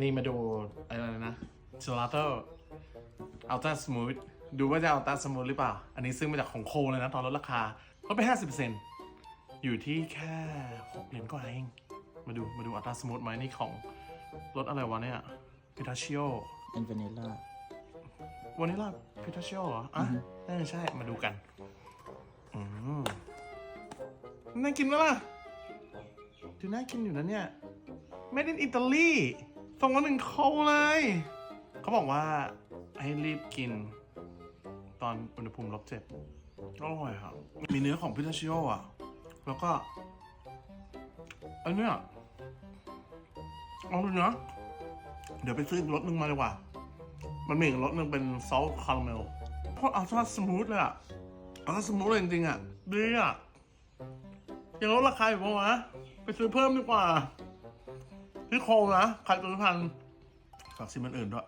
นี่มาดูอะไรนะเชลาโต้อัลต้าสมูทดูว่าจะอัลต้าสมูทหรือเปล่า อันนี้ซื้อมาจากของโคเลยนะตอนลดราคาลดไป 50%อยู่ที่แค่6 เหรียญกว่าเองมาดูอัลต้าสมูทไหมนี่ของรสอะไรวะเนี่ยพิทาชิโอ เป็นวานิลลาว านิลลาพิทาชิโอเหรออ่ะใช่มาดูกันน่ากินไหมล่ะดูน่ากินอยู่นะเนี่ย Made in Italy ส่งมา1 โคเลยเขาบอกว่าให้รีบกินตอนอุณหภูมิ-7อร่อยครับมีเนื้อของพิทาชิโออ่ะแล้วก็อันเนี้ยเอาดูนะเดี๋ยวไปซื้อรสนึงมาดีกว่ามันมีอีกรสนึงเป็นซอสคาราเมลเพราะอัลตร้าสมูทเลยอ่ะอัลตร้าสมูทเลยจริงๆอ่ะดีอ่ะยังลดราคาอยู่ปะวะไปซื้อเพิ่มดีกว่าที่โคนะใครซื้อทันฝากซิมมันอื่นด้วย